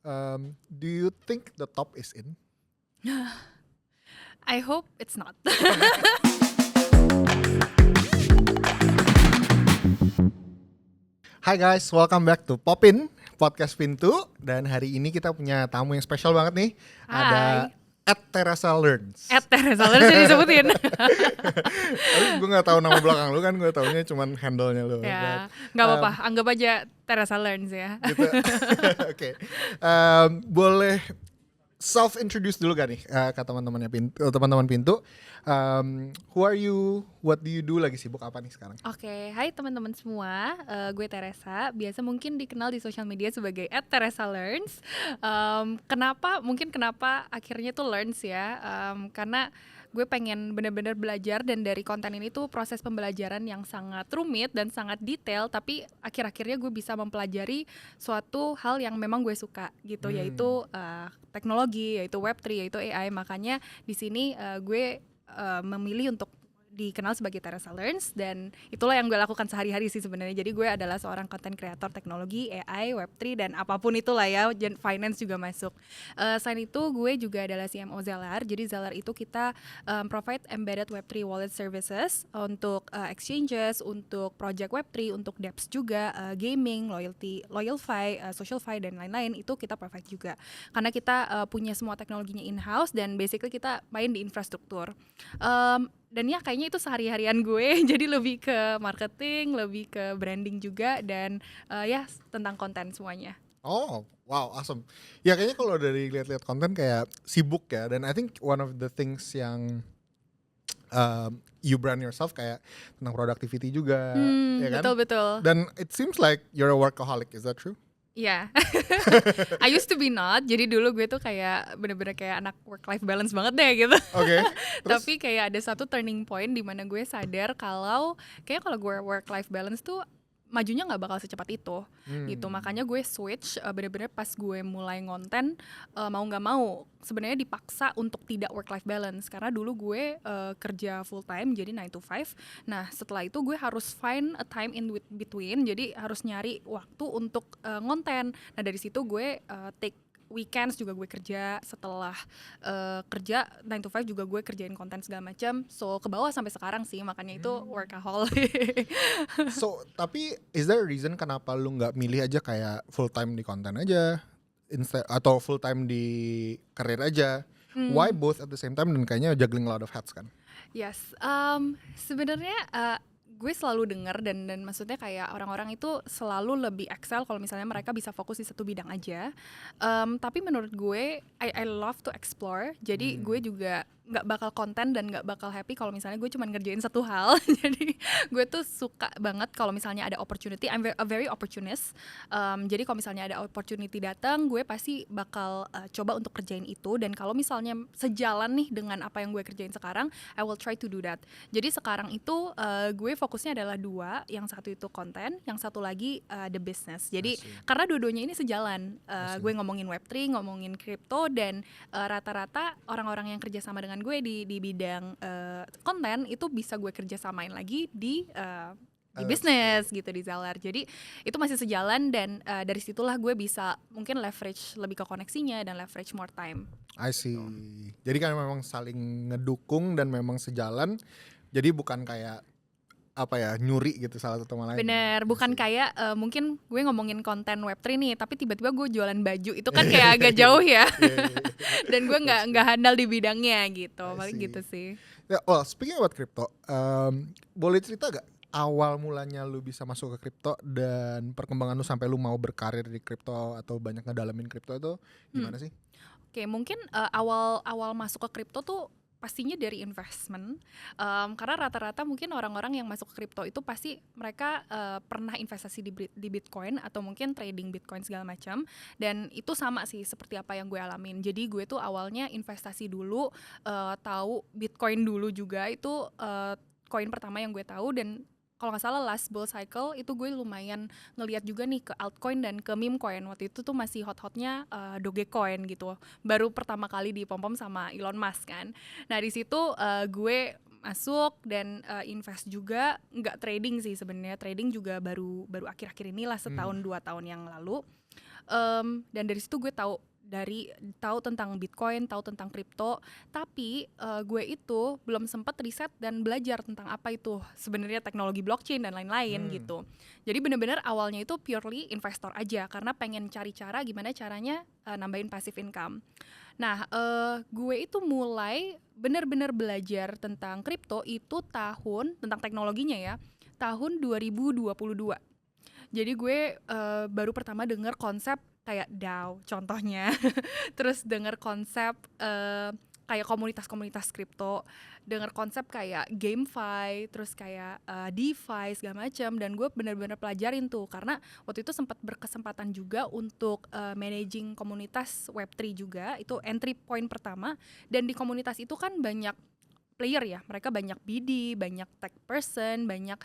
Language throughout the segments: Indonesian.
Do you think the top is in? I hope it's not. Hi guys, welcome back to Popin Podcast Pintu. Dan hari ini kita punya tamu yang spesial banget nih. Ada @Teresa Learns. Teresa Learns disebutin. Tapi gue gak tahu nama belakang lu kan, gue taunya cuman handle-nya lu. Ya, nggak apa-apa. Anggap aja Teresa Learns ya. Gitu. Oke. Boleh self-introduce dulu gak nih ke teman-teman Pintu. Who are you? What do you do? Lagi sibuk apa nih sekarang? Oke, hai teman-teman semua. Gue Teresa. Biasa mungkin dikenal di sosial media sebagai @TeresaLearns. Kenapa akhirnya tuh Learns ya? Karena gue pengen benar-benar belajar, dan dari konten ini tuh proses pembelajaran yang sangat rumit dan sangat detail, tapi akhir-akhirnya gue bisa mempelajari suatu hal yang memang gue suka gitu, yaitu teknologi, yaitu Web3, yaitu AI. Makanya di sini gue memilih untuk dikenal sebagai Teresa Learns, dan itulah yang gue lakukan sehari-hari sih sebenarnya. Jadi gue adalah seorang content creator teknologi, AI, Web3, dan apapun itulah ya, finance juga masuk. Selain itu gue juga adalah CMO Zeller. Jadi Zeller itu kita provide embedded Web3 wallet services untuk exchanges, untuk project Web3, untuk dApps juga, gaming, Loyalfy, Socialfy, dan lain-lain itu kita provide juga. Karena kita punya semua teknologinya in-house, dan basically kita main di infrastruktur. Dan ya kayaknya itu sehari-harian gue. Jadi lebih ke marketing, lebih ke branding juga, dan ya tentang konten semuanya. Oh, wow, awesome. Ya kayaknya kalau dari lihat-lihat konten kayak sibuk ya. Dan I think one of the things yang you brand yourself kayak tentang productivity juga, ya kan? Betul. Dan it seems like you're a workaholic, is that true? Iya, I used to be not. Jadi dulu gue tuh kayak bener-bener kayak anak work-life balance banget deh gitu. Oke. Tapi kayak ada satu turning point di mana gue sadar kalau gue work-life balance tuh majunya nggak bakal secepat itu gitu. Makanya gue switch bener-bener pas gue mulai ngonten, mau nggak mau sebenarnya dipaksa untuk tidak work-life balance, karena dulu gue kerja full time jadi 9 to 5. Nah setelah itu gue harus find a time in between, jadi harus nyari waktu untuk ngonten. Nah dari situ gue take weekends juga gue kerja, setelah kerja 9 to 5 juga gue kerjain konten segala macam. So ke bawah sampai sekarang sih, makanya itu workaholic. So, tapi is there a reason kenapa lu nggak milih aja kayak full time di konten aja, atau full time di karir aja? Why both at the same time, dan kayaknya juggling a lot of hats kan? Yes, sebenarnya gue selalu dengar dan maksudnya kayak orang-orang itu selalu lebih excel kalau misalnya mereka bisa fokus di satu bidang aja. Tapi menurut gue, I love to explore. Jadi gue juga nggak bakal konten dan nggak bakal happy kalau misalnya gue cuma ngerjain satu hal. Jadi gue tuh suka banget kalau misalnya ada opportunity. I'm a very opportunist. Jadi kalau misalnya ada opportunity datang, gue pasti bakal coba untuk kerjain itu. Dan kalau misalnya sejalan nih dengan apa yang gue kerjain sekarang, I will try to do that. Jadi sekarang itu gue fokusnya adalah dua. Yang satu itu konten, yang satu lagi the business. Jadi karena dua-duanya ini sejalan. Gue ngomongin Web3, ngomongin crypto, dan rata-rata orang-orang yang kerja sama dengan gue di bidang konten itu bisa gue kerjasamain lagi di bisnis gitu, di Zeller. Jadi itu masih sejalan, dan dari situlah gue bisa mungkin leverage lebih ke koneksinya dan leverage more time. I see. Jadi kan memang saling ngedukung dan memang sejalan. Jadi bukan kayak apa ya, nyuri gitu salah satu sama lain. Bener, bukan kayak mungkin gue ngomongin konten Web3 nih, tapi tiba-tiba gue jualan baju, itu kan kayak agak jauh ya. Dan gue nggak handal di bidangnya gitu, paling gitu sih. Ya, well, speaking about crypto, boleh cerita gak awal mulanya lu bisa masuk ke crypto dan perkembangan lu sampai lu mau berkarir di crypto atau banyak ngedalamin crypto itu gimana sih? Oke, mungkin awal masuk ke crypto tuh pastinya dari investment, karena rata-rata mungkin orang-orang yang masuk ke crypto itu pasti mereka pernah investasi di Bitcoin atau mungkin trading Bitcoin segala macam, dan itu sama sih seperti apa yang gue alamin. Jadi gue tuh awalnya investasi dulu, tahu Bitcoin dulu juga, itu koin pertama yang gue tahu. Dan kalau nggak salah last bull cycle itu gue lumayan ngelihat juga nih ke altcoin dan ke meme coin. Waktu itu tuh masih hot-hotnya Dogecoin gitu, baru pertama kali dipom-pom sama Elon Musk kan. Nah di situ gue masuk dan invest juga, nggak trading sih sebenarnya. Trading juga baru akhir-akhir inilah, setahun 2 tahun yang lalu. Dan dari situ gue tahu tentang Bitcoin, tahu tentang kripto, tapi gue itu belum sempat riset dan belajar tentang apa itu sebenarnya teknologi blockchain dan lain-lain gitu. Jadi benar-benar awalnya itu purely investor aja karena pengen cari cara gimana caranya nambahin passive income. Nah, gue itu mulai benar-benar belajar tentang kripto itu tentang teknologinya ya, tahun 2022. Jadi gue baru pertama dengar konsep kayak DAO contohnya, terus dengar konsep kayak komunitas-komunitas kripto, dengar konsep kayak GameFi, terus kayak DeFi segala macam, dan gue benar-benar pelajarin tuh karena waktu itu sempat berkesempatan juga untuk managing komunitas Web3 juga, itu entry point pertama, dan di komunitas itu kan banyak player ya, mereka banyak BD, banyak tech person, banyak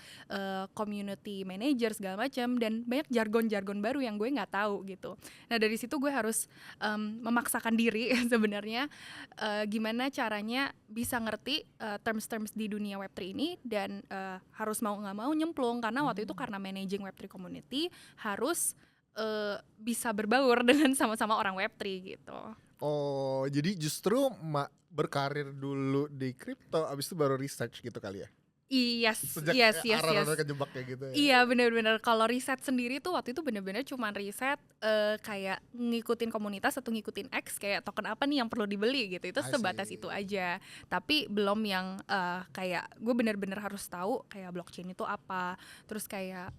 community manager segala macam, dan banyak jargon-jargon baru yang gue nggak tahu gitu. Nah dari situ gue harus memaksakan diri sebenarnya gimana caranya bisa ngerti terms-terms di dunia Web3 ini, dan harus mau nggak mau nyemplung karena waktu itu karena managing Web3 community harus bisa berbaur dengan sama-sama orang Web3 gitu. Oh, jadi justru berkarir dulu di kripto, abis itu baru research gitu kali ya? Yes. Arah-arah kejebak kayak gitu ya? Iya benar-benar. Kalau riset sendiri tuh waktu itu benar-benar cuman riset kayak ngikutin komunitas atau ngikutin X kayak token apa nih yang perlu dibeli gitu. Itu sebatas itu aja. Tapi belum yang kayak gue benar-benar harus tahu kayak blockchain itu apa. Terus kayak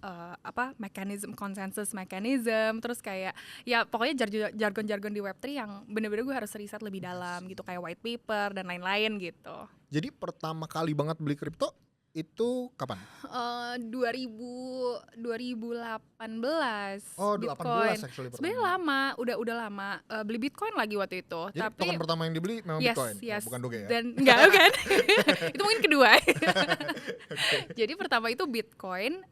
consensus mechanism. Terus kayak ya pokoknya jargon-jargon di Web3 yang benar-benar gue harus riset lebih dalam gitu, kayak white paper dan lain-lain gitu. Jadi pertama kali banget beli kripto itu kapan? 2018. Oh, Bitcoin. 18 actually Sebenarnya lama, udah lama beli Bitcoin lagi waktu itu. Jadi Tapi token pertama yang dibeli memang Bitcoin, bukan Doge ya? Dan enggak kan? Itu mungkin kedua. Jadi pertama itu Bitcoin.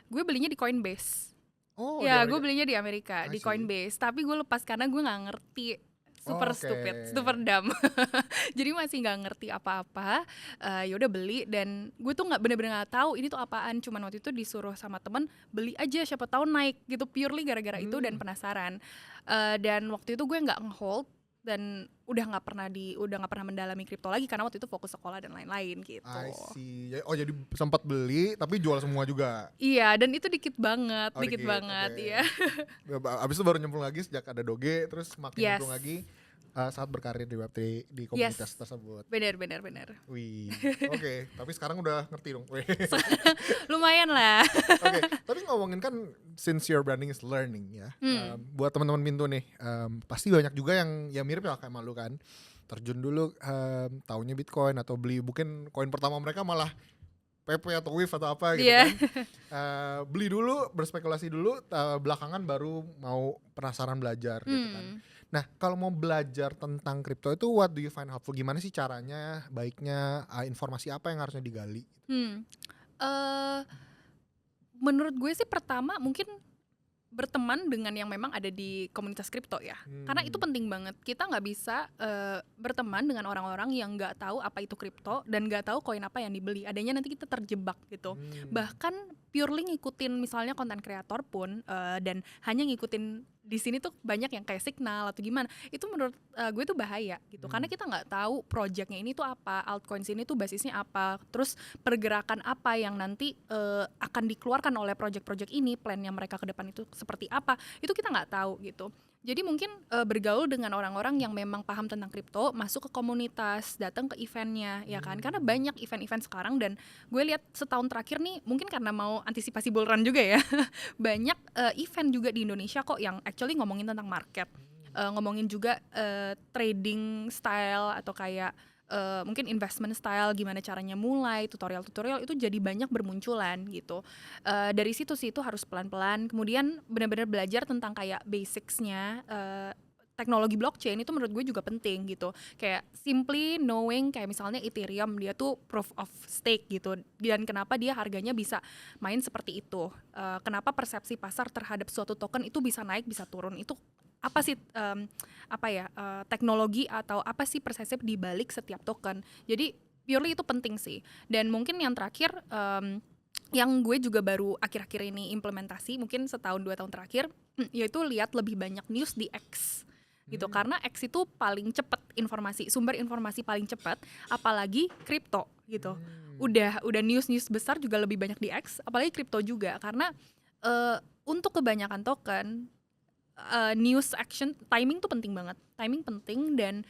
Gue belinya di Coinbase. Oh, ya, gue belinya di Amerika, di see. Coinbase. Tapi gue lepas karena gue nggak ngerti. Super stupid, super dumb. Jadi masih nggak ngerti apa-apa. Ya udah beli, dan gue tuh nggak bener-bener nggak tahu ini tuh apaan. Cuman waktu itu disuruh sama temen beli aja, siapa tahu naik gitu, purely gara-gara itu dan penasaran. Dan waktu itu gue nggak nge-hold dan udah nggak pernah mendalami kripto lagi karena waktu itu fokus sekolah dan lain-lain gitu. I see. Oh, jadi sempat beli tapi jual semua juga. Iya, dan itu dikit banget, Okay. Iya. Abis itu baru nyemplung lagi sejak ada Doge, terus makin nyemplung lagi saat berkarir di Web3 di komunitas tersebut. Benar. Wih, oke. Tapi sekarang udah ngerti dong. Lumayan lah. Oke, tapi ngomongin kan since your branding is learning ya, buat teman-teman Minto nih, pasti banyak juga yang ya mirip ya kayak malu kan, terjun dulu taunya Bitcoin atau beli mungkin koin pertama mereka malah PP atau WIF atau apa gitu kan. Beli dulu, berspekulasi dulu, belakangan baru mau penasaran belajar gitu kan. Nah, kalau mau belajar tentang kripto itu what do you find helpful? Gimana sih caranya, baiknya, informasi apa yang harusnya digali? Menurut gue sih pertama mungkin berteman dengan yang memang ada di komunitas kripto ya, karena itu penting banget. Kita nggak bisa berteman dengan orang-orang yang nggak tahu apa itu kripto dan nggak tahu koin apa yang dibeli. Adanya nanti kita terjebak gitu. Bahkan purely ngikutin misalnya konten kreator pun dan hanya ngikutin di sini tuh banyak yang kayak Signal atau gimana, itu menurut gue tuh bahaya gitu, karena kita nggak tahu projectnya ini tuh apa, altcoins ini tuh basisnya apa, terus pergerakan apa yang nanti akan dikeluarkan oleh project-project ini, plannya mereka ke depan itu seperti apa, itu kita nggak tahu gitu. Jadi mungkin bergaul dengan orang-orang yang memang paham tentang kripto, masuk ke komunitas, datang ke eventnya, ya kan? Karena banyak event-event sekarang, dan gue lihat setahun terakhir nih, mungkin karena mau antisipasi bull run juga ya, banyak event juga di Indonesia kok yang actually ngomongin tentang market, ngomongin juga trading style atau kayak mungkin investment style, gimana caranya mulai, tutorial-tutorial itu jadi banyak bermunculan gitu. Dari situ sih itu harus pelan-pelan, kemudian benar-benar belajar tentang kayak basicsnya teknologi blockchain itu menurut gue juga penting gitu. Kayak simply knowing kayak misalnya Ethereum, dia tuh proof of stake gitu, dan kenapa dia harganya bisa main seperti itu, kenapa persepsi pasar terhadap suatu token itu bisa naik bisa turun, itu apa sih teknologi atau apa sih persepsi di balik setiap token. Jadi purely itu penting sih. Dan mungkin yang terakhir yang gue juga baru akhir-akhir ini implementasi, mungkin setahun 2 tahun terakhir, yaitu lihat lebih banyak news di X gitu, karena X itu paling cepat informasi, sumber informasi paling cepat, apalagi kripto gitu. Udah news besar juga lebih banyak di X, apalagi kripto juga, karena untuk kebanyakan token news action timing tuh penting banget. Timing penting, dan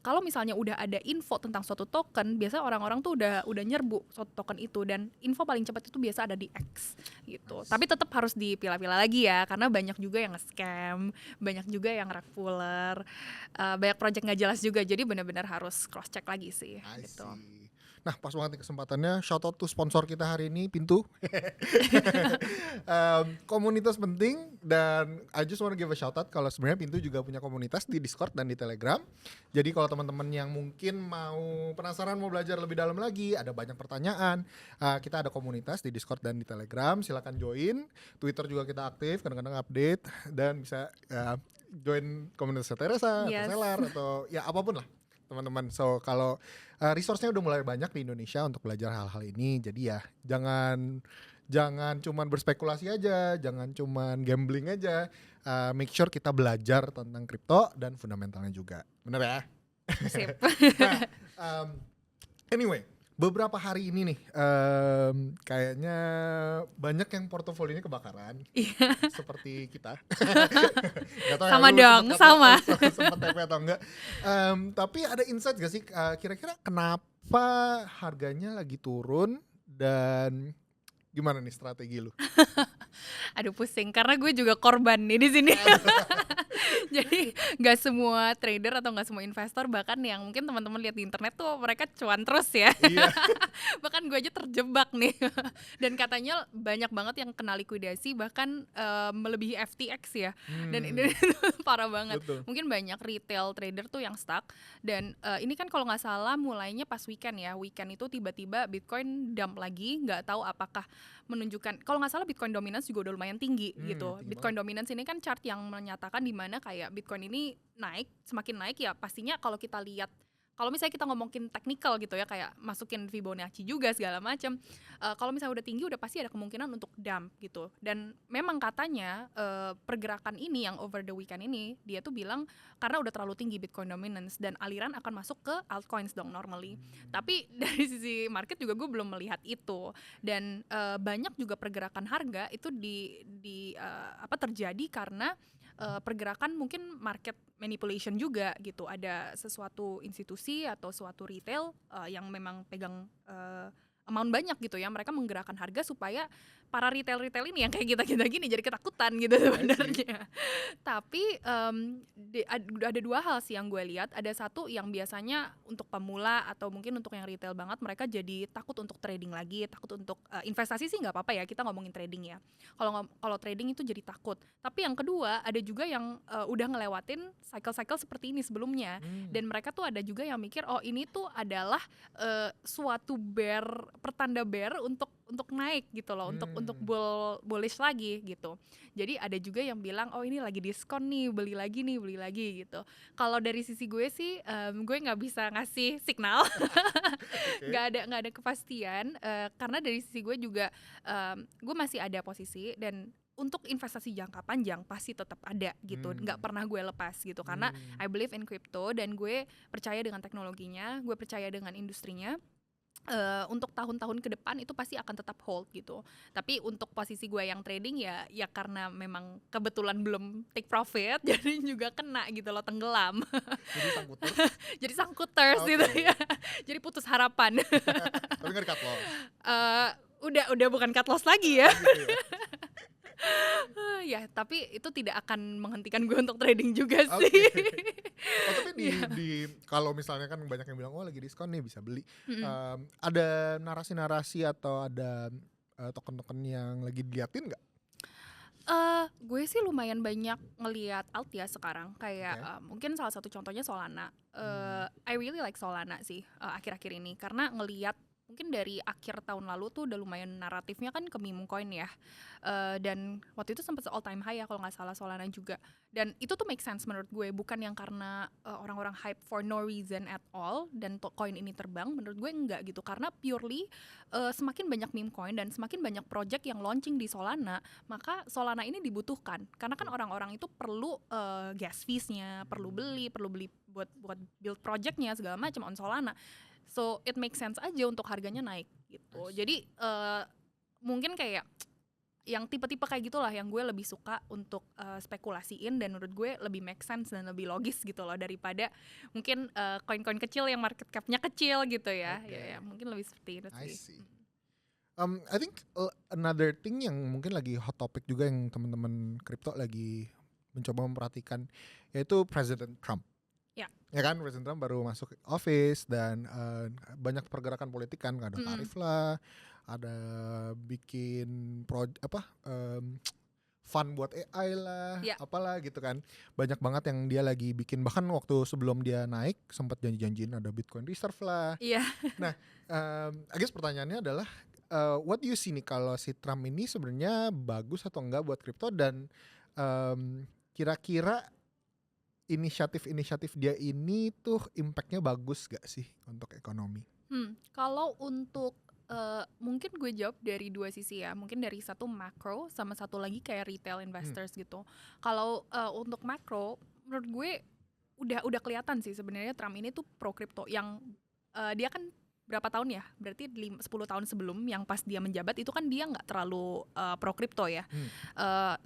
kalau misalnya udah ada info tentang suatu token, biasanya orang-orang tuh udah nyerbu suatu token itu, dan info paling cepat itu biasa ada di X gitu. Tapi tetap harus dipilah-pilah lagi ya, karena banyak juga yang nge-scam, banyak juga yang rug puller, banyak project nggak jelas juga. Jadi benar-benar harus cross check lagi sih gitu. Nah, pas banget nih kesempatannya, shout out to sponsor kita hari ini, Pintu. Komunitas penting, dan I just wanna give a shout out kalau sebenarnya Pintu juga punya komunitas di Discord dan di Telegram. Jadi kalau teman-teman yang mungkin mau penasaran, mau belajar lebih dalam lagi, ada banyak pertanyaan, kita ada komunitas di Discord dan di Telegram, silakan join. Twitter juga kita aktif, kadang-kadang update, dan bisa join komunitas Teresa, atau Seller, atau ya apapun lah teman-teman. So kalau resource-nya udah mulai banyak di Indonesia untuk belajar hal-hal ini. Jadi ya jangan cuman berspekulasi aja, jangan cuman gambling aja. Make sure kita belajar tentang kripto dan fundamentalnya juga. Bener ya? Sip. Nah, anyway, beberapa hari ini nih kayaknya banyak yang portofolionya kebakaran. Seperti kita. Gak tahu Sama ya, dong, sama. Sempat TP atau enggak. Tapi ada insight gak sih kira-kira kenapa harganya lagi turun, dan gimana nih strategi lu? Aduh pusing, karena gue juga korban nih di sini. Jadi nggak semua trader atau nggak semua investor, bahkan yang mungkin teman-teman lihat di internet tuh mereka cuan terus ya. Iya. Bahkan gue aja terjebak nih. Dan katanya banyak banget yang kena likuidasi, bahkan melebihi FTX ya. Dan ini parah banget. Betul. Mungkin banyak retail trader tuh yang stuck. Dan ini kan kalau nggak salah mulainya pas weekend ya. Weekend itu tiba-tiba Bitcoin dump lagi, nggak tahu apakah menunjukkan, kalau nggak salah Bitcoin dominance juga udah lumayan tinggi gitu. Tinggi Bitcoin dominance ini kan chart yang menyatakan di mana kayak Bitcoin ini naik, semakin naik ya pastinya kalau kita lihat, kalau misalnya kita ngomongin technical gitu ya, kayak masukin Fibonacci juga segala macam, kalau misalnya udah tinggi udah pasti ada kemungkinan untuk dump gitu. Dan memang katanya pergerakan ini yang over the weekend ini, dia tuh bilang karena udah terlalu tinggi Bitcoin dominance dan aliran akan masuk ke altcoins dong normally. Tapi dari sisi market juga gue belum melihat itu. Dan banyak juga pergerakan harga itu terjadi karena pergerakan mungkin market manipulation juga gitu. Ada sesuatu institusi atau suatu retail yang memang pegang amount banyak gitu ya, mereka menggerakkan harga supaya para retail ini yang kayak kita gini jadi ketakutan gitu sebenarnya. Tapi ada dua hal sih yang gue lihat. Ada satu yang biasanya untuk pemula atau mungkin untuk yang retail banget, mereka jadi takut untuk trading lagi, takut untuk investasi sih nggak apa-apa ya, kita ngomongin trading ya. Kalau trading itu jadi takut. Tapi yang kedua ada juga yang udah ngelewatin cycle seperti ini sebelumnya, dan mereka tuh ada juga yang mikir oh ini tuh adalah suatu pertanda bear untuk naik gitu loh, untuk bullish lagi gitu. Jadi ada juga yang bilang oh ini lagi diskon nih, beli lagi gitu. Kalau dari sisi gue sih gue nggak bisa ngasih signal. nggak ada kepastian karena dari sisi gue juga gue masih ada posisi, dan untuk investasi jangka panjang pasti tetap ada gitu, nggak pernah gue lepas gitu, karena I believe in crypto dan gue percaya dengan teknologinya, gue percaya dengan industrinya. Untuk tahun-tahun ke depan itu pasti akan tetap hold gitu. Tapi untuk posisi gue yang trading ya karena memang kebetulan belum take profit, jadi juga kena gitu loh, tenggelam. Jadi sangkuters gitu ya. Jadi putus harapan. Tapi nggak di cut loss. Udah bukan cut loss lagi ya. Gitu ya. Ya tapi itu tidak akan menghentikan gue untuk trading juga sih. Tapi kalau misalnya kan banyak yang bilang oh lagi diskon nih bisa beli. Ada narasi-narasi atau ada token-token yang lagi diliatin nggak? Gue sih lumayan banyak ngelihat alt ya sekarang, kayak mungkin salah satu contohnya Solana. I really like Solana sih akhir-akhir ini, karena ngelihat mungkin dari akhir tahun lalu tuh udah lumayan naratifnya kan ke meme coin ya. Dan waktu itu sempat all time high ya kalau nggak salah Solana juga. Dan itu tuh make sense menurut gue, bukan yang karena orang-orang hype for no reason at all dan coin ini terbang. Menurut gue enggak gitu, karena purely semakin banyak meme coin dan semakin banyak project yang launching di Solana, maka Solana ini dibutuhkan karena kan orang-orang itu perlu gas fees-nya, perlu beli buat build projectnya segala macam on Solana. So it makes sense aja untuk harganya naik gitu. Jadi mungkin kayak yang tipe-tipe kayak gitulah yang gue lebih suka untuk spekulasiin, dan menurut gue lebih make sense dan lebih logis gitu loh daripada mungkin koin-koin kecil yang market cap-nya kecil gitu ya. Ya mungkin lebih seperti itu I sih. see. I think another thing yang mungkin lagi hot topic juga yang teman-teman kripto lagi mencoba memperhatikan, yaitu Presiden Trump. Ya kan, Presiden Trump baru masuk office dan banyak pergerakan politik kan, ada tarif lah, ada bikin fund buat AI lah, apalah gitu kan. Banyak banget yang dia lagi bikin, bahkan waktu sebelum dia naik sempat janji-janjiin ada Bitcoin Reserve lah. Nah, I guess pertanyaannya adalah what do you see nih kalau si Trump ini sebenarnya bagus atau enggak buat kripto, dan kira-kira inisiatif-inisiatif dia ini tuh impactnya bagus gak sih untuk ekonomi? Kalau untuk mungkin gue jawab dari dua sisi ya, mungkin dari satu macro sama satu lagi kayak retail investors gitu. Kalau untuk macro, menurut gue udah kelihatan sih sebenarnya Trump ini tuh pro crypto, yang dia kan berapa tahun ya, berarti 10 tahun sebelum yang pas dia menjabat itu kan dia nggak terlalu pro crypto ya.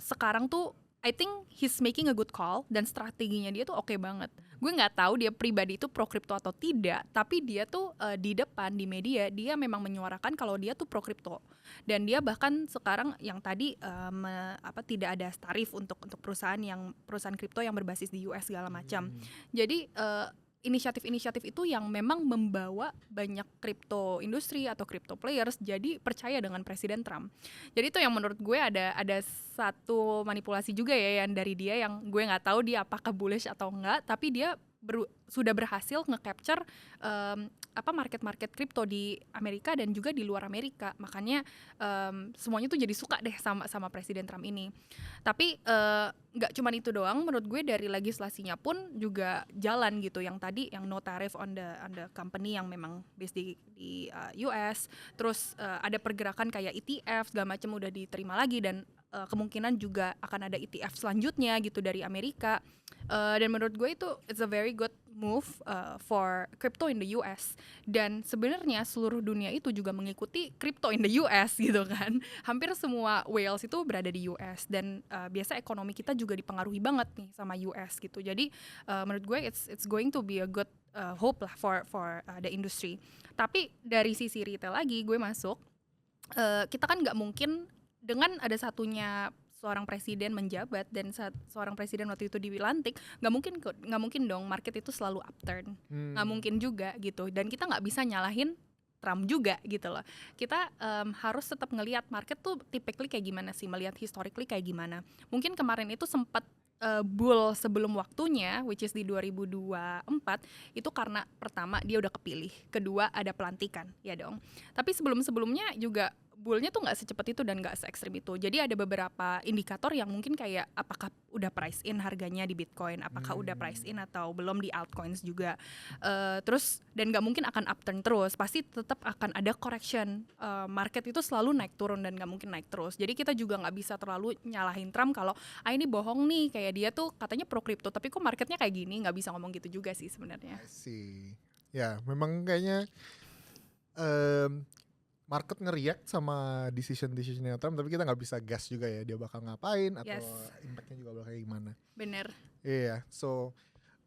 Sekarang tuh I think he's making a good call, dan strateginya dia tuh oke banget. Gue nggak tahu dia pribadi itu pro crypto atau tidak, tapi dia tuh di depan di media dia memang menyuarakan kalau dia tuh pro crypto, dan dia bahkan sekarang yang tadi tidak ada tarif untuk perusahaan kripto yang berbasis di US segala macam. Jadi inisiatif-inisiatif itu yang memang membawa banyak kripto industri atau kripto players jadi percaya dengan Presiden Trump. Jadi itu yang menurut gue ada satu manipulasi juga ya yang dari dia, yang gue nggak tahu dia apakah bullish atau enggak, tapi dia sudah berhasil nge-capture market kripto di Amerika dan juga di luar Amerika. Makanya semuanya tuh jadi suka deh sama Presiden Trump ini. Tapi nggak cuma itu doang, menurut gue dari legislasinya pun juga jalan gitu. Yang tadi yang no tariff on the company yang memang based di US. Terus ada pergerakan kayak ETF segala macam udah diterima lagi, dan kemungkinan juga akan ada ETF selanjutnya gitu dari Amerika. Dan menurut gue itu it's a very good move for crypto in the US. Dan sebenarnya seluruh dunia itu juga mengikuti crypto in the US gitu kan. Hampir semua whales itu berada di US, dan biasa ekonomi kita juga dipengaruhi banget nih sama US gitu. Jadi menurut gue it's going to be a good hope lah for the industry. Tapi dari sisi retail lagi gue masuk, kita kan nggak mungkin dengan ada satunya seorang presiden menjabat dan seorang presiden waktu itu dilantik, nggak mungkin dong market itu selalu upturn, nggak mungkin juga gitu. Dan kita nggak bisa nyalahin Trump juga gitu loh. Kita harus tetap ngelihat market tuh typically kayak gimana sih, melihat historically kayak gimana. Mungkin kemarin itu sempat bull sebelum waktunya, which is di 2024, itu karena pertama dia udah kepilih, kedua ada pelantikan, ya dong. Tapi sebelumnya juga bullnya tuh nggak secepat itu dan nggak se-ekstrim itu. Jadi ada beberapa indikator yang mungkin kayak apakah udah price in harganya di Bitcoin, apakah udah price in atau belum di altcoins juga. Terus dan nggak mungkin akan upturn terus, pasti tetap akan ada correction. Market itu selalu naik turun dan nggak mungkin naik terus. Jadi kita juga nggak bisa terlalu nyalahin Trump kalau ini bohong nih, kayak dia tuh katanya pro crypto tapi kok marketnya kayak gini. Nggak bisa ngomong gitu juga sih sebenarnya. I see. Ya memang kayaknya market nge-react sama decision-decisionnya Trump, tapi kita nggak bisa guess juga ya dia bakal ngapain atau impactnya juga bakal kayak gimana. Bener. Iya, so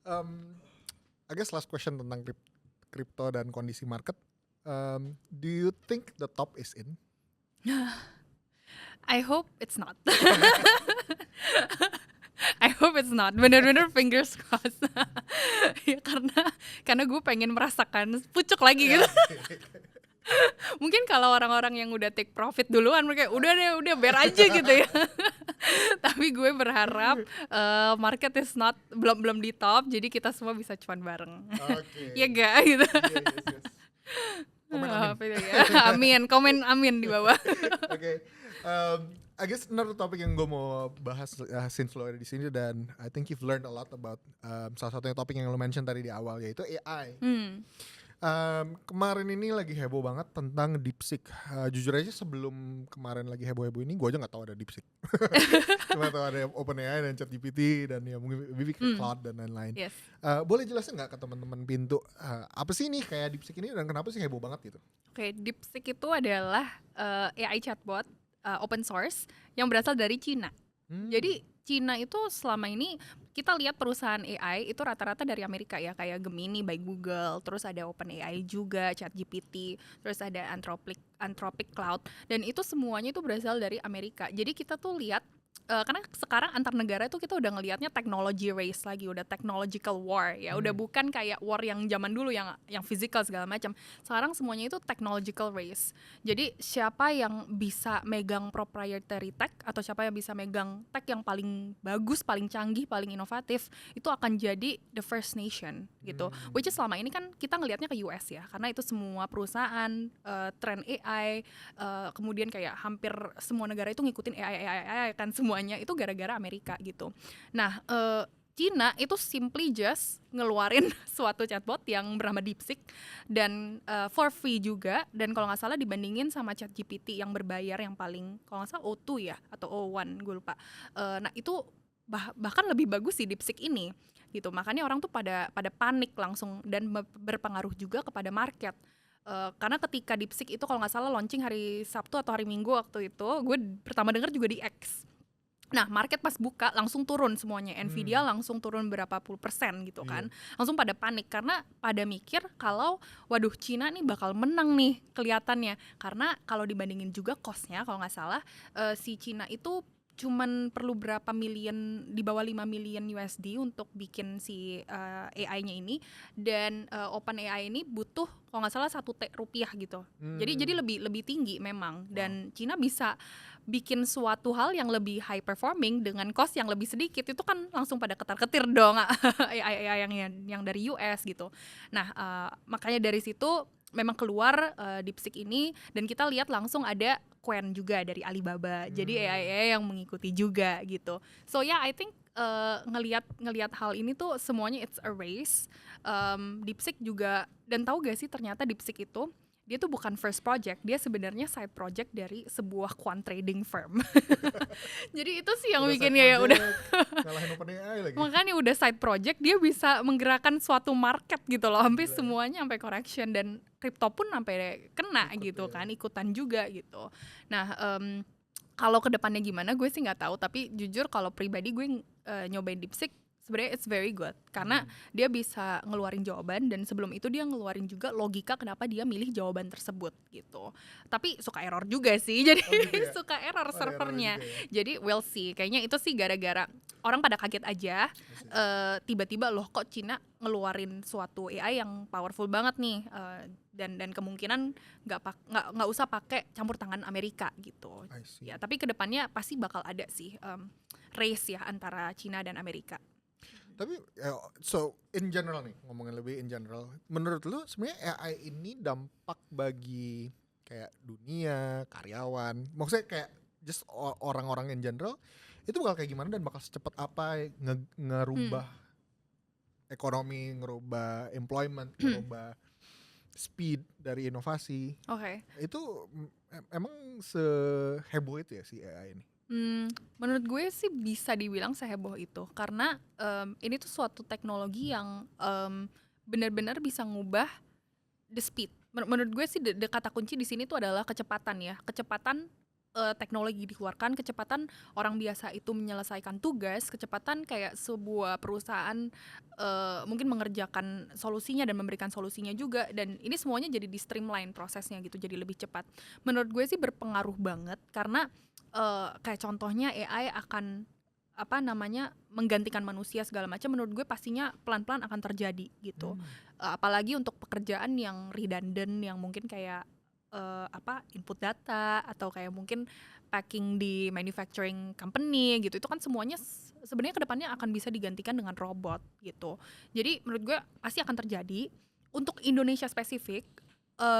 I guess last question tentang crypto dan kondisi market. Do you think the top is in? I hope it's not. I hope it's not. Bener-bener fingers crossed. Ya karena gue pengen merasakan pucuk lagi gitu. Mungkin kalau orang-orang yang udah take profit duluan mereka udah bear aja gitu ya. Tapi gue berharap market is not belum di top, jadi kita semua bisa cuan bareng. Okay. Ya gak gitu. Yes. Komen amin. Apa itu ya? Amin, komen amin di bawah. Oke, I guess another topic yang gue mau bahas since lo ada di sini, dan I think you've learned a lot about salah satunya topik yang lo mention tadi di awal, yaitu AI. Kemarin ini lagi heboh banget tentang DeepSeek. Jujur aja sebelum kemarin lagi heboh-heboh ini, gue aja nggak tahu ada DeepSeek. Cuma tahu ada OpenAI dan ChatGPT dan ya mungkin maybe Cloud dan lain-lain. Yes. Boleh jelasin nggak ke teman-teman Pintu apa sih nih kayak DeepSeek ini dan kenapa sih heboh banget gitu? Oke, DeepSeek itu adalah AI chatbot open source yang berasal dari Cina. Jadi Cina itu selama ini kita lihat perusahaan AI itu rata-rata dari Amerika ya, kayak Gemini by Google, terus ada OpenAI juga, ChatGPT, terus ada Anthropic Cloud, dan itu semuanya itu berasal dari Amerika. Jadi kita tuh lihat karena sekarang antar negara itu kita udah ngelihatnya technology race lagi, udah technological war ya, udah bukan kayak war yang zaman dulu yang physical segala macam. Sekarang semuanya itu technological race. Jadi siapa yang bisa megang proprietary tech atau siapa yang bisa megang tech yang paling bagus, paling canggih, paling inovatif, itu akan jadi the first nation gitu. Which is selama ini kan kita ngelihatnya ke US ya, karena itu semua perusahaan tren AI, kemudian kayak hampir semua negara itu ngikutin AI kan, semuanya itu gara-gara Amerika gitu. Nah, Cina itu simply just ngeluarin suatu chatbot yang bernama DeepSeek dan for free juga, dan kalau nggak salah dibandingin sama ChatGPT yang berbayar yang paling kalau nggak salah O2 ya atau O1 gue lupa. Nah itu bahkan lebih bagus sih DeepSeek ini gitu. Makanya orang tuh pada panik langsung dan berpengaruh juga kepada market. Karena ketika DeepSeek itu kalau nggak salah launching hari Sabtu atau hari Minggu waktu itu, gue pertama dengar juga di X. Nah, market pas buka langsung turun semuanya. Nvidia langsung turun berapa puluh % gitu kan. Langsung pada panik karena pada mikir kalau waduh Cina nih bakal menang nih kelihatannya. Karena kalau dibandingin juga cost-nya kalau nggak salah si Cina itu cuman perlu berapa miliar, di bawah 5 million USD untuk bikin si AI-nya ini, dan OpenAI ini butuh kalau nggak salah 1 T rupiah gitu. Jadi lebih tinggi memang, dan Cina bisa bikin suatu hal yang lebih high performing dengan cost yang lebih sedikit, itu kan langsung pada ketar-ketir dong AI yang dari US gitu. Nah, makanya dari situ memang keluar DeepSeek ini, dan kita lihat langsung ada Qwen juga dari Alibaba. Jadi AI yang mengikuti juga gitu. So yeah, I think ngelihat hal ini tuh semuanya it's a race. DeepSeek juga, dan tahu gak sih ternyata DeepSeek itu dia tuh bukan first project, dia sebenarnya side project dari sebuah quant trading firm. Jadi itu sih yang bikinnya ya udah ngalahin OpenAI lagi. makanya udah side project, dia bisa menggerakkan suatu market gitu loh, hampir semuanya sampai correction, dan kripto pun sampai kena gitu kan, ikutan juga gitu. Nah, kalau kedepannya gimana gue sih nggak tahu, tapi jujur kalau pribadi gue nyobain DeepSeek, sebenarnya it's very good karena dia bisa ngeluarin jawaban, dan sebelum itu dia ngeluarin juga logika kenapa dia milih jawaban tersebut gitu. Tapi suka error juga sih, jadi gitu ya? suka error servernya. Error juga ya? Jadi we'll see. Kayaknya itu sih gara-gara orang pada kaget aja. Tiba-tiba loh kok Cina ngeluarin suatu AI yang powerful banget nih, dan kemungkinan nggak usah pakai campur tangan Amerika gitu. I see. Ya, tapi kedepannya pasti bakal ada sih race ya antara Cina dan Amerika. Tapi so in general nih, ngomongin lebih in general, menurut lu sebenarnya AI ini dampak bagi kayak dunia, karyawan, maksudnya kayak just orang-orang in general itu bakal kayak gimana dan bakal secepat apa ngerubah ekonomi, ngerubah employment, ngerubah speed dari inovasi. Oke. Itu emang seheboh itu ya si AI ini? Menurut gue sih bisa dibilang seheboh itu, karena ini tuh suatu teknologi yang benar-benar bisa ngubah the speed. Menurut gue sih the kata kunci di sini tuh adalah kecepatan ya, kecepatan teknologi dikeluarkan, kecepatan orang biasa itu menyelesaikan tugas, kecepatan kayak sebuah perusahaan mungkin mengerjakan solusinya dan memberikan solusinya juga, dan ini semuanya jadi di streamline prosesnya gitu, jadi lebih cepat. Menurut gue sih berpengaruh banget karena kayak contohnya AI akan menggantikan manusia segala macam. Menurut gue pastinya pelan-pelan akan terjadi gitu. Apalagi untuk pekerjaan yang redundant, yang mungkin kayak input data atau kayak mungkin packing di manufacturing company gitu, itu kan semuanya sebenarnya kedepannya akan bisa digantikan dengan robot gitu. Jadi menurut gue pasti akan terjadi. Untuk Indonesia spesifik,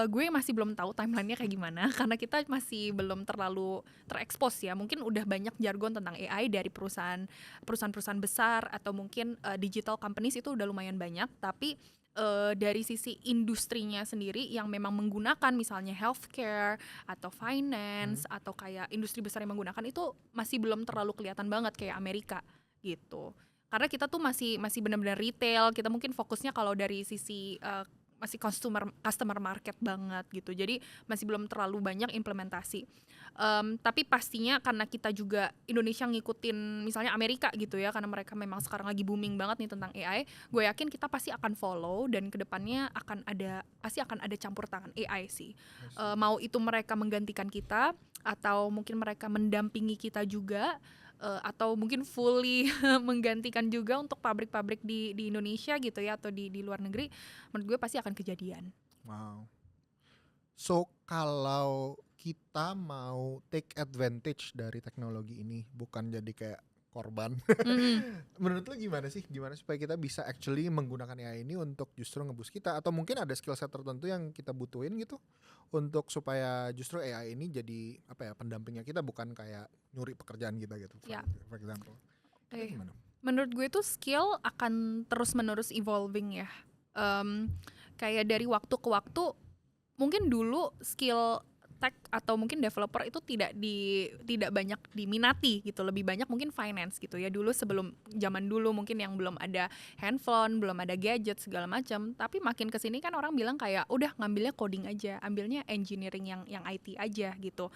gue masih belum tahu timelinenya kayak gimana karena kita masih belum terlalu terekspos ya. Mungkin udah banyak jargon tentang AI dari perusahaan besar atau mungkin digital companies itu udah lumayan banyak, tapi dari sisi industrinya sendiri yang memang menggunakan misalnya healthcare atau finance atau kayak industri besar yang menggunakan itu masih belum terlalu kelihatan banget kayak Amerika gitu. Karena kita tuh masih benar-benar retail, kita mungkin fokusnya kalau dari sisi masih customer market banget gitu. Jadi masih belum terlalu banyak implementasi. Tapi pastinya karena kita juga Indonesia ngikutin misalnya Amerika gitu ya, karena mereka memang sekarang lagi booming banget nih tentang AI. Gue yakin kita pasti akan follow dan kedepannya pasti akan ada campur tangan AI sih. Mau itu mereka menggantikan kita atau mungkin mereka mendampingi kita juga. Atau mungkin fully menggantikan juga untuk pabrik-pabrik di Indonesia gitu ya atau di luar negeri, menurut gue pasti akan kejadian. Wow. So kalau kita mau take advantage dari teknologi ini, bukan jadi kayak korban. Menurut lu gimana sih? Gimana supaya kita bisa actually menggunakan AI ini untuk justru nge-boost kita? Atau mungkin ada skill set tertentu yang kita butuhin gitu untuk supaya justru AI ini jadi apa ya, pendampingnya kita, bukan kayak nyuri pekerjaan kita gitu, for example. Gimana? Menurut gue tuh skill akan terus-menerus evolving ya. Kayak dari waktu ke waktu, mungkin dulu skill tech atau mungkin developer itu tidak banyak diminati gitu, lebih banyak mungkin finance gitu ya dulu, sebelum zaman dulu mungkin yang belum ada handphone, belum ada gadget segala macam. Tapi makin kesini kan orang bilang kayak udah ngambilnya coding aja, ambilnya engineering yang IT aja gitu.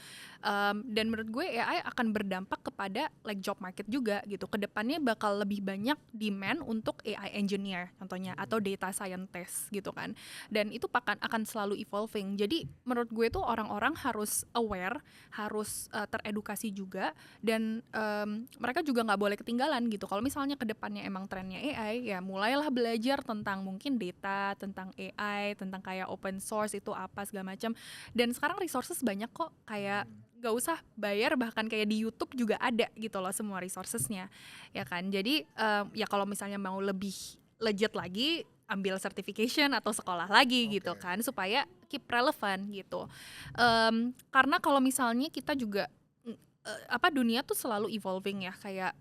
Dan menurut gue AI akan berdampak kepada like job market juga gitu. Kedepannya bakal lebih banyak demand untuk AI engineer contohnya atau data scientist gitu kan. Dan itu akan selalu evolving. Jadi menurut gue tuh orang-orang harus aware, harus teredukasi juga, dan mereka juga nggak boleh ketinggalan gitu. Kalau misalnya kedepannya emang trennya AI, ya mulailah belajar tentang mungkin data, tentang AI, tentang kayak open source itu apa segala macam. Dan sekarang resources banyak kok, kayak gak usah bayar, bahkan kayak di YouTube juga ada gitu loh semua resourcesnya, ya kan. Jadi ya kalau misalnya mau lebih legit lagi, ambil certification atau sekolah lagi gitu kan, supaya keep relevant gitu. Karena kalau misalnya kita juga dunia tuh selalu evolving ya, kayak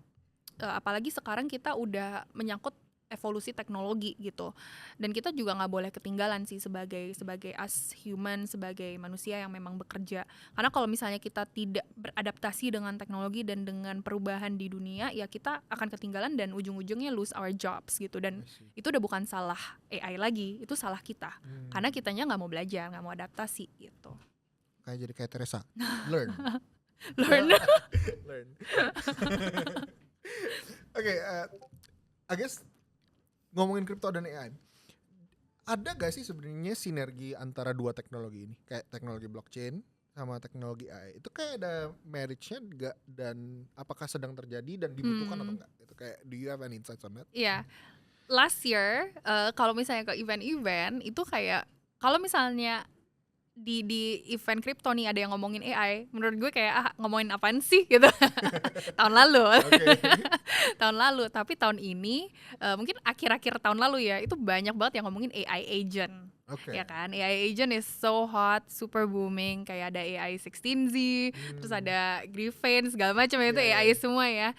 apalagi sekarang kita udah menyangkut evolusi teknologi gitu, dan kita juga nggak boleh ketinggalan sih sebagai as human, sebagai manusia yang memang bekerja. Karena kalau misalnya kita tidak beradaptasi dengan teknologi dan dengan perubahan di dunia, ya kita akan ketinggalan dan ujung-ujungnya lose our jobs gitu. Dan itu udah bukan salah AI lagi, itu salah kita, karena kitanya nggak mau belajar, nggak mau adaptasi gitu. Kayak jadi kayak Teresa, learn. Oke, I guess ngomongin kripto dan AI, ada gak sih sebenarnya sinergi antara dua teknologi ini, kayak teknologi blockchain sama teknologi AI? Itu kayak ada marriage-nya gak, dan apakah sedang terjadi dan dibutuhkan atau enggak? Itu kayak, do you have any insights on that? Iya, last year kalau misalnya ke event-event itu kayak, kalau misalnya di event kripto nih ada yang ngomongin AI, menurut gue kayak ngomongin apaan sih gitu. Tahun lalu. Tahun lalu, tapi tahun ini mungkin akhir-akhir tahun lalu ya, itu banyak banget yang ngomongin AI agent. Ya kan, AI agent is so hot, super booming, kayak ada AI 16Z, terus ada Griffin segala macam, itu AI semua ya.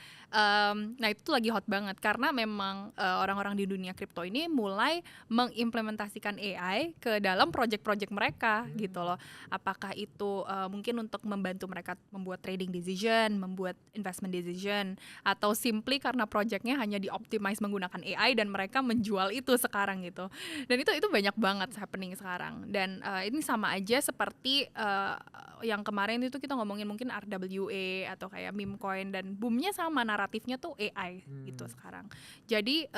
Nah itu tuh lagi hot banget karena memang orang-orang di dunia kripto ini mulai mengimplementasikan AI ke dalam project-project mereka gitu loh. Apakah itu mungkin untuk membantu mereka membuat trading decision, membuat investment decision, atau simply karena projectnya hanya di-optimize menggunakan AI dan mereka menjual itu sekarang gitu. Dan itu banyak banget happening sekarang. Dan ini sama aja seperti yang kemarin itu kita ngomongin mungkin RWA atau kayak meme coin, dan boomnya sama, naratifnya tuh AI gitu sekarang. Jadi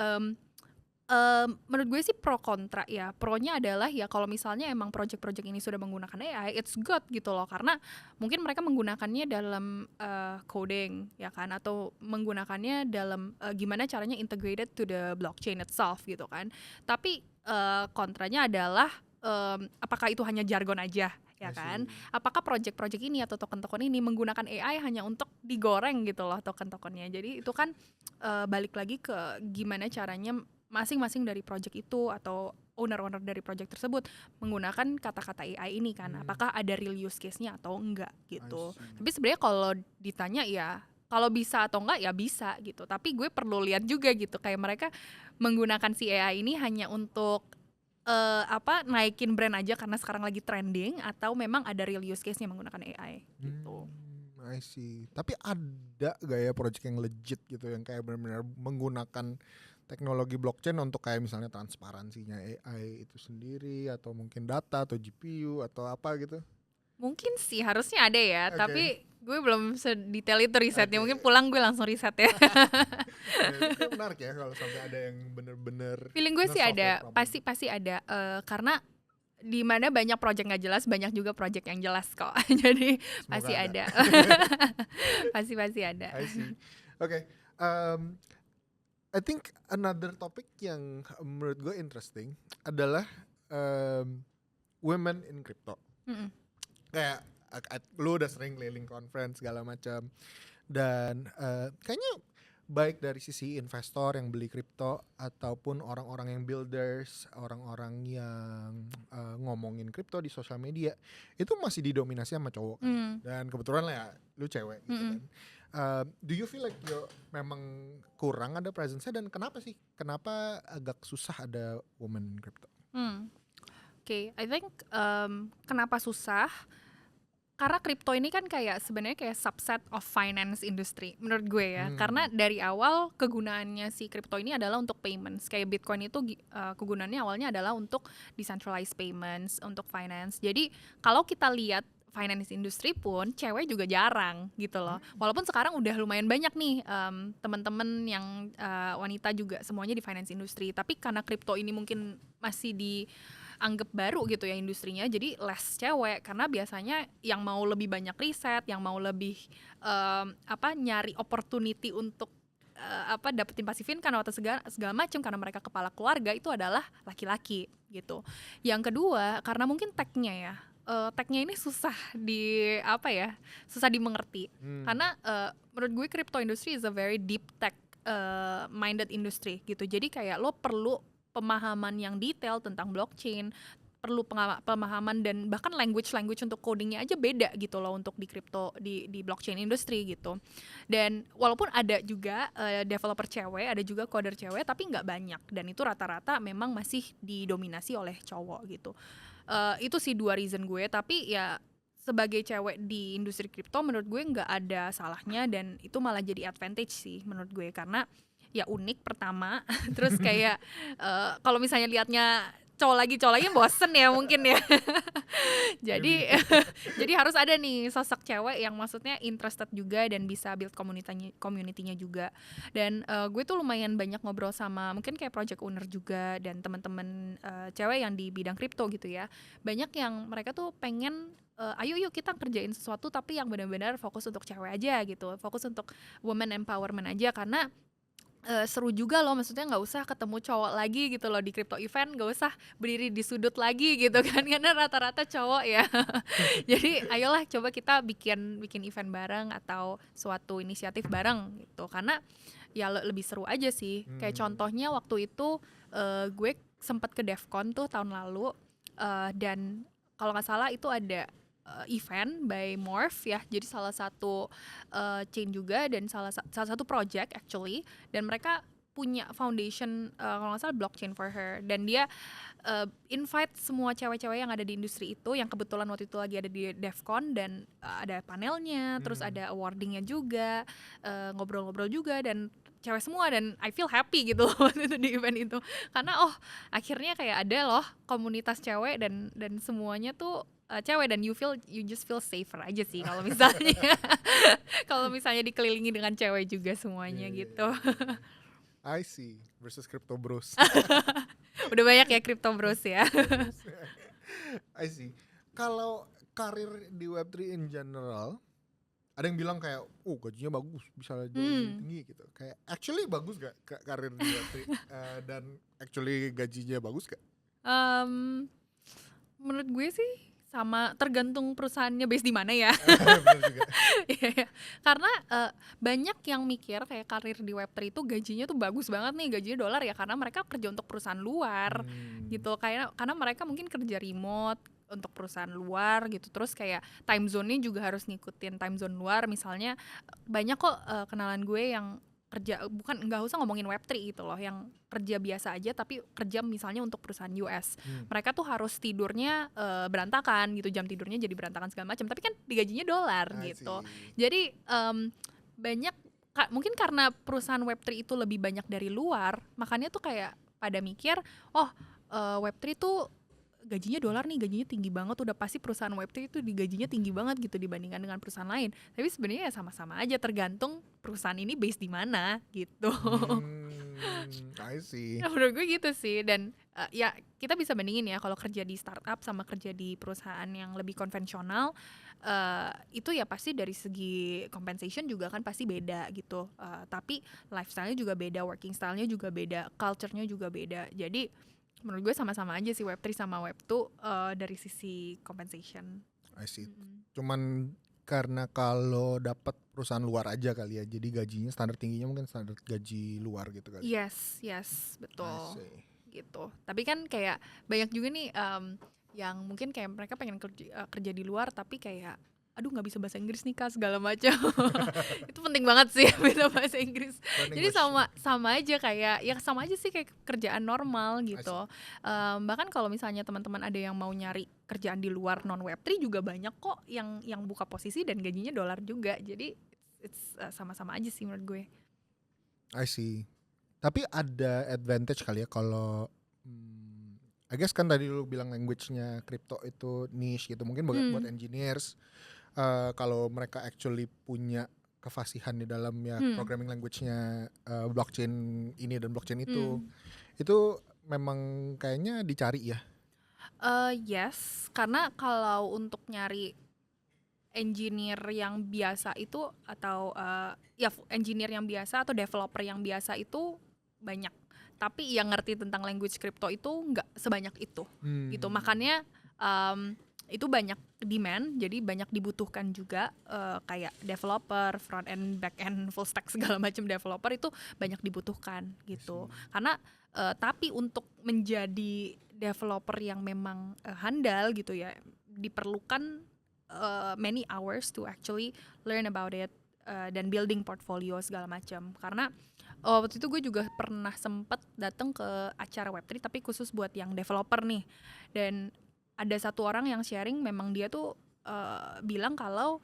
menurut gue sih pro kontra ya. Pronya adalah ya kalau misalnya emang project-project ini sudah menggunakan AI, it's good gitu loh, karena mungkin mereka menggunakannya dalam coding ya kan, atau menggunakannya dalam gimana caranya integrated to the blockchain itself gitu kan. Tapi kontranya adalah apakah itu hanya jargon aja ya kan? Apakah project-project ini atau token-token ini menggunakan AI hanya untuk digoreng gitu loh token-tokennya. Jadi itu kan balik lagi ke gimana caranya masing-masing dari project itu atau owner-owner dari project tersebut menggunakan kata-kata AI ini kan, apakah ada real use case-nya atau enggak gitu. I see. Tapi sebenarnya kalau ditanya ya kalau bisa atau enggak ya bisa gitu. Tapi gue perlu lihat juga gitu kayak mereka menggunakan si AI ini hanya untuk naikin brand aja karena sekarang lagi trending atau memang ada real use case-nya menggunakan AI gitu. I see. Tapi ada gak ya project yang legit gitu yang kayak benar-benar menggunakan teknologi blockchain untuk kayak misalnya transparansinya AI itu sendiri atau mungkin data atau GPU atau apa gitu? Mungkin sih harusnya ada ya, Oke. tapi gue belum sedetail itu risetnya. Oke. Mungkin pulang gue langsung riset ya. Itu kayak menarik ya kalau sampai ada yang bener-bener Feeling gue sih nge-solve that ada, problem. pasti ada karena di mana banyak project nggak jelas, banyak juga project yang jelas kok. Jadi Semoga pasti ada. pasti ada. I see. Oke. I think another topic yang menurut gue interesting adalah women in crypto. Mm-mm. Kayak lu udah sering keliling conference segala macam dan kayaknya baik dari sisi investor yang beli kripto ataupun orang-orang yang builders, orang-orang yang ngomongin kripto di sosial media itu masih didominasi sama cowok kan. Mm. Dan kebetulan lah ya lu cewek gitu kan. Do you feel like memang kurang ada presence-nya dan kenapa sih? Kenapa agak susah ada woman in crypto? Oke, I think kenapa susah? Karena kripto ini kan kayak sebenarnya kayak subset of finance industry menurut gue ya. Karena dari awal kegunaannya si kripto ini adalah untuk payments. Kayak Bitcoin itu kegunaannya awalnya adalah untuk decentralized payments, untuk finance. Jadi kalau kita lihat finance industry pun cewek juga jarang gitu loh. Walaupun sekarang udah lumayan banyak nih teman-teman yang wanita juga semuanya di finance industry. Tapi karena kripto ini mungkin masih dianggap baru gitu ya industrinya, jadi less cewek karena biasanya yang mau lebih banyak riset, yang mau lebih nyari opportunity untuk dapetin passive income atau segala macam karena mereka kepala keluarga itu adalah laki-laki gitu. Yang kedua karena mungkin tech-nya ya. Tech-nya ini susah susah dimengerti karena menurut gue crypto industry is a very deep tech minded industry gitu. Jadi kayak lo perlu pemahaman yang detail tentang blockchain, perlu pemahaman dan bahkan language untuk codingnya aja beda gitu loh untuk di crypto di blockchain industry gitu. Dan walaupun ada juga developer cewek, ada juga coder cewek, tapi nggak banyak dan itu rata-rata memang masih didominasi oleh cowok gitu. Itu sih 2 reason gue, tapi ya sebagai cewek di industri kripto menurut gue nggak ada salahnya dan itu malah jadi advantage sih menurut gue karena ya unik pertama terus kayak kalau misalnya liatnya cowok lagi bosen ya mungkin ya. jadi harus ada nih sosok cewek yang maksudnya interested juga dan bisa build community-nya juga. Dan gue tuh lumayan banyak ngobrol sama mungkin kayak project owner juga dan teman-teman cewek yang di bidang kripto gitu ya. Banyak yang mereka tuh pengen ayo yuk kita kerjain sesuatu tapi yang benar-benar fokus untuk cewek aja gitu, fokus untuk women empowerment aja karena seru juga loh, maksudnya nggak usah ketemu cowok lagi gitu loh di crypto event, nggak usah berdiri di sudut lagi gitu kan karena rata-rata cowok ya. Jadi ayolah coba kita bikin event bareng atau suatu inisiatif bareng gitu karena ya lebih seru aja sih. Kayak contohnya waktu itu gue sempat ke DevCon tuh tahun lalu dan kalau nggak salah itu ada event by Morph ya, jadi salah satu chain juga dan salah satu project actually, dan mereka punya foundation kalau nggak salah blockchain for her dan dia invite semua cewek-cewek yang ada di industri itu yang kebetulan waktu itu lagi ada di DevCon dan ada panelnya, terus ada awardingnya juga, ngobrol-ngobrol juga dan cewek semua dan I feel happy gitu loh waktu itu di event itu karena akhirnya kayak ada loh komunitas cewek dan semuanya tuh cewek dan you just feel safer aja sih kalau misalnya dikelilingi dengan cewek juga semuanya gitu. I see. Versus crypto bros. Udah banyak ya crypto bros ya. I see. Kalau karir di Web3 in general, ada yang bilang kayak, gajinya bagus, bisa jauh lebih tinggi gitu. Kayak actually bagus gak karir di Web3 dan actually gajinya bagus gak? Menurut gue sih sama tergantung perusahaannya base di mana ya. Bener juga. Iya, karena banyak yang mikir kayak karir di Web3 itu gajinya tuh bagus banget nih, gajinya dolar ya karena mereka kerja untuk perusahaan luar gitu. Kayak karena mereka mungkin kerja remote untuk perusahaan luar gitu. Terus kayak time zone-nya juga harus ngikutin time zone luar. Misalnya banyak kok kenalan gue yang kerja, bukan nggak usah ngomongin Web3 gitu loh, yang kerja biasa aja tapi kerja misalnya untuk perusahaan US. Mereka tuh harus tidurnya berantakan gitu, jam tidurnya jadi berantakan segala macam, tapi kan digajinya dolar gitu. Jadi banyak mungkin karena perusahaan Web3 itu lebih banyak dari luar, makanya tuh kayak pada mikir, oh Web3 tuh gajinya dolar nih, gajinya tinggi banget, udah pasti perusahaan Web3 itu gajinya tinggi banget gitu dibandingkan dengan perusahaan lain. Tapi sebenarnya ya sama-sama aja, tergantung perusahaan ini base di mana gitu. I see. Nah, menurut gue gitu sih. Dan ya kita bisa bandingin ya, kalau kerja di startup sama kerja di perusahaan yang lebih konvensional, itu ya pasti dari segi compensation juga kan pasti beda gitu. Tapi lifestyle-nya juga beda, working style-nya juga beda, culture-nya juga beda. Jadi menurut gue sama-sama aja sih Web3 sama Web2 dari sisi compensation. I see. Cuman karena kalau dapat perusahaan luar aja kali ya, jadi gajinya standar tingginya mungkin standar gaji luar gitu kali. Yes, betul. Gitu. Tapi kan kayak banyak juga nih yang mungkin kayak mereka pengen kerja di luar tapi kayak aduh nggak bisa bahasa Inggris nih Kak segala macam. Itu penting banget sih bisa bahasa Inggris. Jadi sama aja kayak ya sama aja sih kayak kerjaan normal gitu. Bahkan kalau misalnya teman-teman ada yang mau nyari kerjaan di luar non Web3 juga banyak kok yang buka posisi dan gajinya dolar juga. Jadi it's sama-sama aja sih menurut gue. I see. Tapi ada advantage kali ya kalau I guess kan tadi lu bilang language-nya crypto itu niche gitu. Mungkin buat engineers kalau mereka actually punya kefasihan di dalam ya programming language-nya blockchain ini dan blockchain itu memang kayaknya dicari ya. Yes, karena kalau untuk nyari engineer yang biasa itu atau ya engineer yang biasa atau developer yang biasa itu banyak, tapi yang ngerti tentang language crypto itu nggak sebanyak itu gitu. Makanya itu banyak demand, jadi banyak dibutuhkan juga kayak developer, front end, back end, full stack segala macam developer itu banyak dibutuhkan gitu. Karena tapi untuk menjadi developer yang memang handal gitu ya, diperlukan many hours to actually learn about it dan building portfolio segala macam. Karena waktu itu gue juga pernah sempet datang ke acara Web3 tapi khusus buat yang developer nih, dan ada satu orang yang sharing memang dia tuh bilang kalau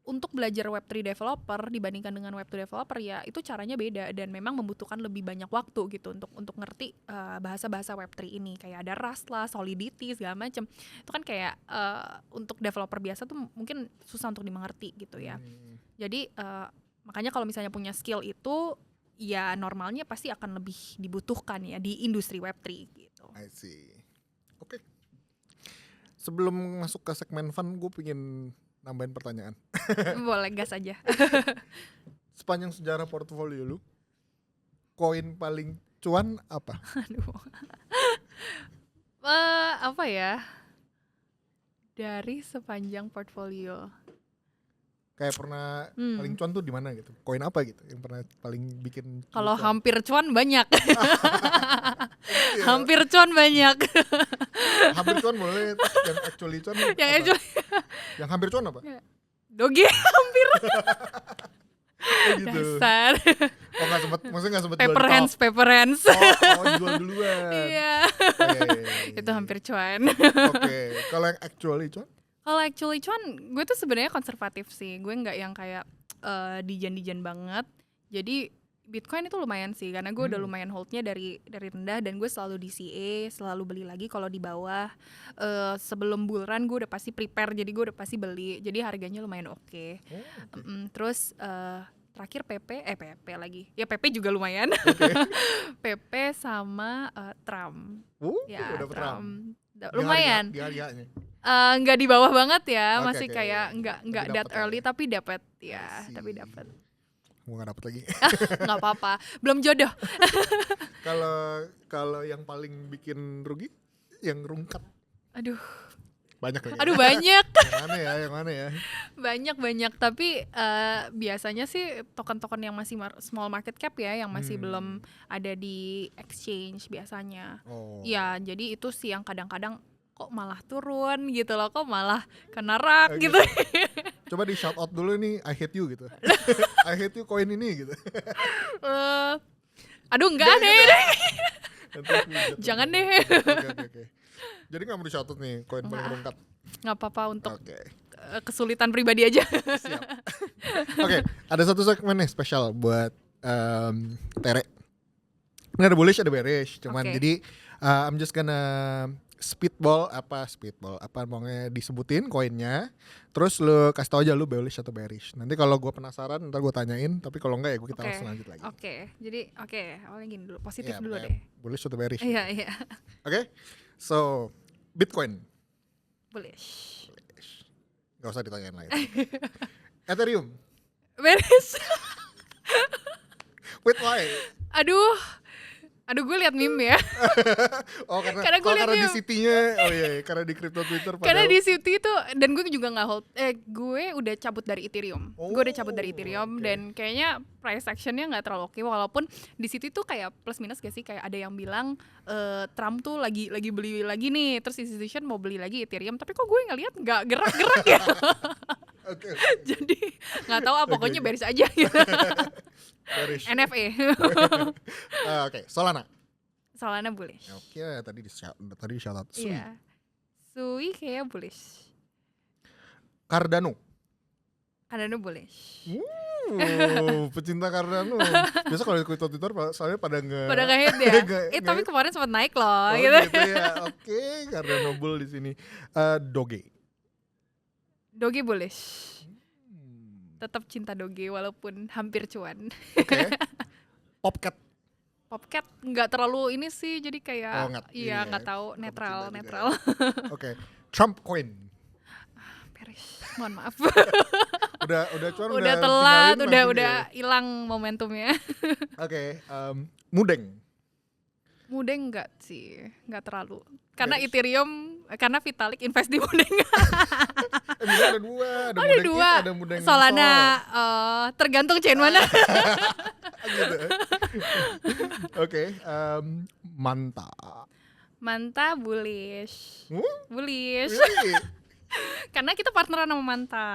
untuk belajar Web3 developer dibandingkan dengan Web2 developer ya itu caranya beda dan memang membutuhkan lebih banyak waktu gitu untuk ngerti bahasa-bahasa Web3 ini, kayak ada Rust lah, Solidity segala macam. Itu kan kayak untuk developer biasa tuh mungkin susah untuk dimengerti gitu ya. Jadi makanya kalau misalnya punya skill itu ya normalnya pasti akan lebih dibutuhkan ya di industri Web3 gitu. I see. Oke. Sebelum masuk ke segmen fun, gue pengen nambahin pertanyaan. Boleh, gas aja. Sepanjang sejarah portofolio lu, koin paling cuan apa? Aduh. Apa ya? Dari sepanjang portfolio. Kayak pernah paling cuan tuh di mana gitu? Koin apa gitu yang pernah paling bikin? Kalau hampir cuan banyak. Hampir cuan banyak. Hampir cuan boleh, yang actually cuan Yang apa? actually Yang hampir cuan apa? Doge hampir. Oh gitu. Dasar. Oh nggak sempet, maksudnya nggak sempet Paper hands. Oh jual duluan. Iya. Okay. Itu hampir cuan. Oke. Kalau yang actually cuan? Kalau actually cuan, gue tuh sebenarnya konservatif sih. Gue nggak yang kayak dijan-dijan banget. Jadi Bitcoin itu lumayan sih, karena gue udah lumayan holdnya dari rendah dan gue selalu DCA, selalu beli lagi kalau di bawah. Sebelum bull run gue udah pasti prepare, jadi gue udah pasti beli. Jadi harganya lumayan oke. Terus terakhir PP lagi. Ya PP juga lumayan. PP sama Trump. Ya udah Trump. Lumayan. Di harganya. Nggak di bawah banget ya, Oke, masih kayak nggak that early ya. tapi dapat ya, tapi dapat. Gue nggak dapet lagi. Nggak apa-apa, belum jodoh. Kalau yang paling bikin rugi, yang rungkat. Aduh, Banyak lagi. Aduh banyak. Yang mana ya? Banyak, tapi biasanya sih token-token yang masih small market cap ya, yang masih belum ada di exchange biasanya. Oh. Ya, jadi itu sih yang kadang-kadang kok malah turun gitu loh, kok malah kena rak gitu. Coba di shout out dulu nih, I hate you gitu. I hate you koin ini gitu. Aduh enggak deh. Jangan deh. Oke. Jadi nggak mau di shout out nih koin paling rungkat. Nggak apa-apa untuk Oke. kesulitan pribadi aja. Siap. Oke, ada satu segmen nih spesial buat Tere. Ini ada bullish ada bearish, cuman Oke. jadi I'm just gonna speedball apa maunya disebutin koinnya, terus lu kasih tau aja lu bullish atau bearish. Nanti kalau gue penasaran ntar gue tanyain, tapi kalau enggak ya kita Oke. langsung lanjut lagi. Oke, jadi awalnya gini dulu, positif Iya, dulu bener. deh. Bullish atau bearish? Iya. Oke, so Bitcoin Bullish. gak usah ditanyain lagi. Ethereum, Beres. wait why? Aduh gue liat meme ya. Oh Karena gue liat karena di dia- City-nya, karena di crypto Twitter. Karena padahal- di City itu, dan gue juga nggak hold. Gue udah cabut dari Ethereum. Gue udah cabut dari oke. Ethereum dan kayaknya price actionnya nggak terlalu oke. Walaupun di City tuh kayak plus minus gak sih? Kayak ada yang bilang Trump tuh lagi beli lagi nih, terus institution mau beli lagi Ethereum. Tapi kok gue ngeliat nggak gerak-gerak ya. Oke. Jadi nggak tahu apa, pokoknya beres aja gitu. Bearish. NFA. Oke, Solana. Solana bullish. Oke, tadi di shout out. Sui. Iya. Sui kayak bullish. Cardano. Cardano bullish. Pecinta Cardano. Biasa kalau di Twitter soalnya pada Pada nge-hate ya. Tapi kemarin sempat naik loh gitu. gitu ya. Oke, Cardano bull di sini. Doge. Doge bullish. Tetap cinta Doge walaupun hampir cuan. Oke. Popcat. Popcat nggak terlalu ini sih, jadi kayak iya, nggak tahu, nggak netral. pecinta juga ya. Oke. Trump coin. Beres. Mohon maaf. Udah cuan Udah telat, tinggalin langsung udah ya. hilang momentumnya. Oke, Mudeng. Mudeng nggak sih, nggak terlalu. Karena Beres. Ethereum, karena Vitalik invest di Mudeng. Mudeng ada dua, ada Ada Mudeng dua. ada Mudeng Solana tergantung chain mana. gitu. Oke, Manta. Manta bullish. Bullish. Really? Karena kita partneran sama Manta.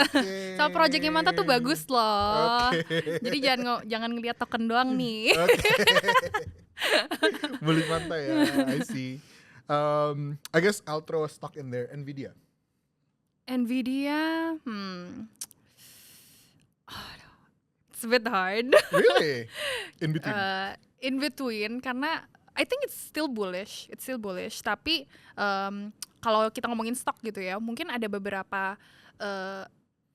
Oke. So projectnya Manta tuh bagus loh. Oke. Jadi jangan ngeliat token doang nih. Beli Manta ya, I see. I guess I'll throw a stock in there, Nvidia. Nvidia, it's a bit hard. Really? In between. In between, karena I think it's still bullish. Tapi kalau kita ngomongin stok gitu ya, mungkin ada beberapa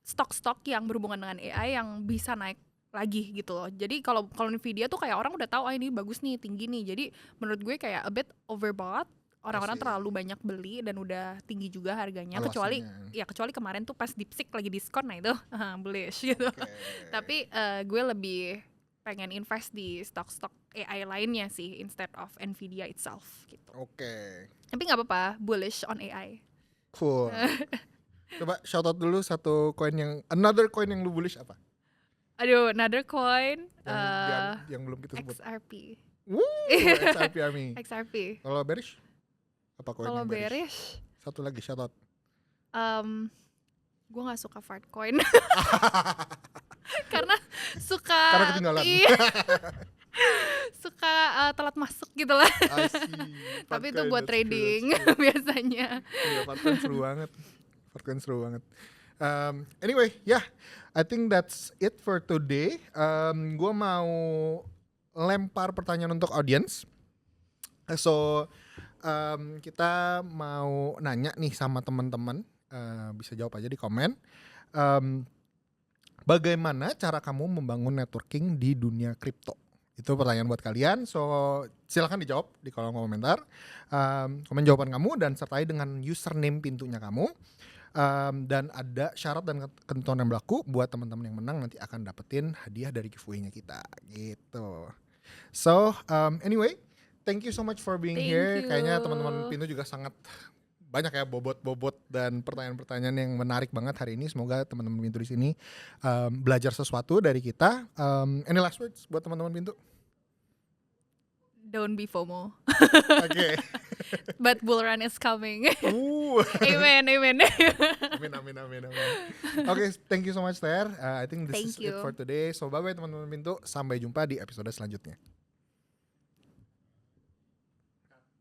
stok-stok yang berhubungan dengan AI yang bisa naik lagi gitu loh. Jadi kalau Nvidia tuh kayak orang udah tahu ini bagus nih, tinggi nih. Jadi menurut gue kayak a bit overbought. Orang-orang terlalu banyak beli dan udah tinggi juga harganya. Kecuali kemarin tuh pas DeepSeek lagi diskon, nah itu bullish gitu. Tapi gue lebih pengen invest di stok-stok AI lainnya sih instead of Nvidia itself gitu. Oke. Tapi nggak apa-apa, bullish on AI. Cool. Coba shout out dulu satu another coin yang lu bullish apa? Aduh, another coin, Yang belum kita sebut. XRP. XRP Army. XRP. Kalau bearish? Apa coin Kalau yang bearish, Satu lagi shout out. gue nggak suka fart coin. Karena suka Karena ketinggalan. Iya. Suka telat masuk gitu lah. I see. Tapi itu Partcoin, buat that's trading true. biasanya. Iya, Partcoin seru banget. Anyway, I think that's it for today. Gue mau lempar pertanyaan untuk audience. So kita mau nanya nih sama teman-teman, bisa jawab aja di komen. Bagaimana cara kamu membangun networking di dunia kripto? Itu pertanyaan buat kalian. So silakan dijawab di kolom komentar. Komen jawaban kamu dan sertai dengan username pintunya kamu. Dan ada syarat dan ketentuan yang berlaku buat teman-teman yang menang nanti akan dapetin hadiah dari giveaway-nya kita gitu. So anyway, thank you so much for being Thank here. you. Kayaknya teman-teman Pintu juga sangat banyak ya bobot-bobot dan pertanyaan-pertanyaan yang menarik banget hari ini. Semoga teman-teman Pintu di sini belajar sesuatu dari kita. Any last words buat teman-teman Pintu? Don't be FOMO. Oke. But Bull Run is coming. Amin. Amen. Oke, thank you so much Ter. I think this Thank is it you. for today. So bye bye teman-teman Pintu. Sampai jumpa di episode selanjutnya.